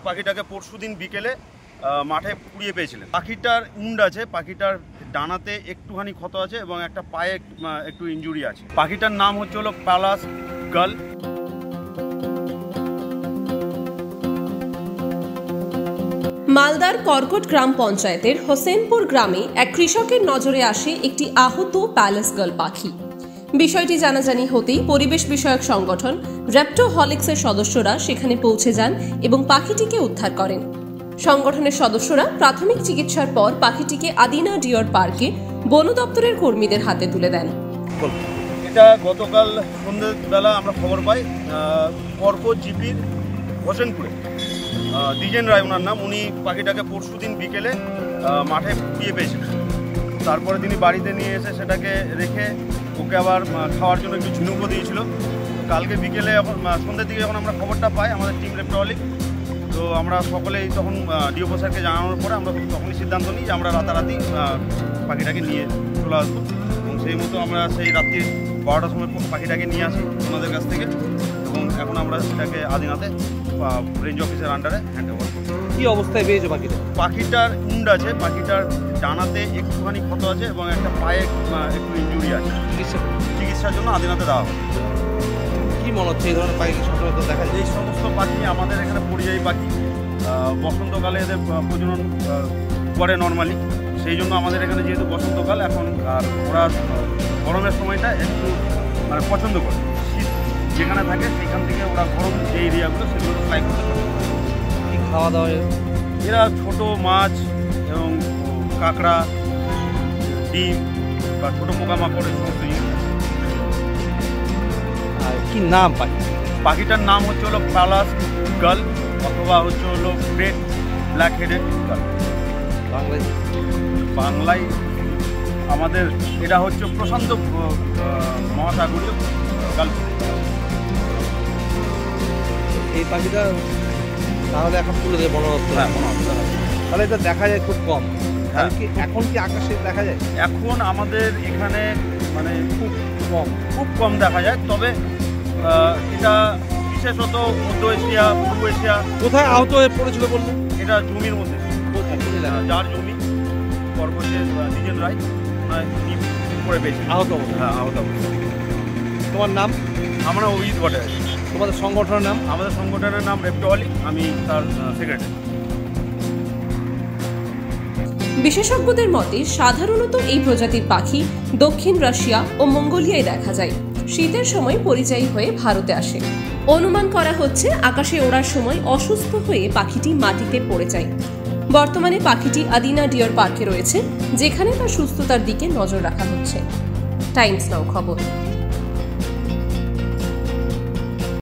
পাখিটাকে পরশুদিন বিকেলে মাঠে পুড়িয়ে পেয়েছিলেন। পাখিটার উন্ড আছে, পাখিটার ডানাতে একটুখানি ক্ষত আছে এবং একটা পায়ে একটু ইনজুরি আছে। পাখিটার নাম হলো প্যালাস গাল। মালদার কর্কট গ্রাম পঞ্চায়েতের হোসেনপুর গ্রামে এক কৃষকের নজরে আসে একটি আহত প্যালাস গাল পাখি। বিষয়টি জানাজানি হতেই পরিবেশ বিষয়ক সংগঠন রেপ্টোহলিক্সের সদস্যরা সেখানে পৌঁছে যান এবং পাখিটিকে উদ্ধার করেন। সংগঠনের সদস্যরা প্রাথমিক চিকিৎসার পর পাখিটিকে আদিনা ডিয়ার পার্কে বন দপ্তরের কর্মীদের হাতে তুলে দেন। এটা গতকাল সন্ধ্যেবেলা আমরা খবর পাই কর্কট জিপির হোসেনপুরে দ্বিজেন রায় ওনার নাম। উনি পাখিটাকে পরশুদিন বিকেলে মাঠে পুড়িয়ে পেয়েছিলেন। তারপরে তিনি বাড়িতে নিয়ে এসে সেটাকে রেখে ওকে আবার খাওয়ার জন্য একটু ঝিনুকও দিয়েছিল। কালকে বিকেলে সন্ধ্যের দিকে যখন আমরা খবরটা পাই আমাদের টিম রেপ্টোহলিক্স, তো আমরা সকলেই তখন ডিওপো স্যারকে জানানোর পরে আমরা তখনই সিদ্ধান্ত নিই যে আমরা রাতারাতি পাখিটাকে নিয়ে চলে আসবো এবং সেই মতো আমরা সেই রাত্রি 12টার সময় পাখিটাকে নিয়ে আসি ওনাদের কাছ থেকে এবং এখন আমরা সেটাকে আদিনাতে রেঞ্জ অফিসের আন্ডারে হ্যান্ড ওভার করি। কী অবস্থায় পেয়েছে পাখিটা? পাখিটার উন্ড আছে, পাখিটার ডানাতে একটুখানি ক্ষত আছে এবং একটা পায়ে একটু ইনজুরি আছে। চিকিৎসার জন্য আদিনাতে দেওয়া হবে। কী মনে হচ্ছে এই ধরনের পাখি সচরাচর দেখা যায়? এই সমস্ত পাখি আমাদের এখানে পরিযায়ী পাখি, বসন্তকালে এদের প্রজনন করে নর্মালি, সেই জন্য আমাদের এখানে যেহেতু বসন্তকাল এখন আর ওরা গরমের সময়টা একটু পছন্দ করে। শীত যেখানে থাকে সেখান থেকে ওরা গরম যে এরিয়াগুলো সেগুলো ফ্লাই করতে পারে। কী খাওয়া দাওয়া? এরা ছোটো মাছ এবং কাঁকড়া, ডিম বা ছোটো পোকামাকড় এই সমস্ত জিনিস। আর কী নাম পাখি? পাখিটার নাম হলো প্যালাস গাল অথবা হলো গ্রেট ব্ল্যাক হেডেড গাল। বাংলায় আমাদের এটা হচ্ছে প্রশান্ত মহাসাগরীয় গাল। এই পাখিটা তাহলে এখন তুলে দেয় বন দপ্তর? হ্যাঁ, বন দপ্তর। তাহলে এটা দেখা যায় খুব কম। হ্যাঁ, এখন কি আকাশে দেখা যায়? এখন আমাদের এখানে খুব কম দেখা যায়। তবে এটা বিশেষত মধ্য এশিয়া, পূর্ব এশিয়া। কোথায় আহত হয়ে পড়েছিল বললেন? এটা জমির মধ্যে, যার জমি কর্কটের দ্বিজেন রায় করে পেয়েছে আহত অবস্থা। হ্যাঁ, আহত অবস্থা। তোমার নাম? আমরা অভিজিৎ ভট্টাচার্য। তোমাদের সংগঠনের নাম? আমাদের সংগঠনের নাম রেপ্টোহলিক্স, আমি তার সেক্রেটারি। বিশেষজ্ঞদের মতে সাধারণত এই প্রজাতির পাখি দক্ষিণ রাশিয়া ও মঙ্গোলিয়ায় দেখা যায়। শীতের সময় পরিযায়ী হয়ে ভারতে আসে। অনুমান করা হচ্ছে আকাশে ওড়ার সময় অসুস্থ হয়ে পাখিটি মাটিতে পড়ে যায়। বর্তমানে পাখিটি আদিনা ডিয়ার পার্কে রয়েছে, যেখানে তার সুস্থতার দিকে নজর রাখা হচ্ছে। টাইমস নাও খবর।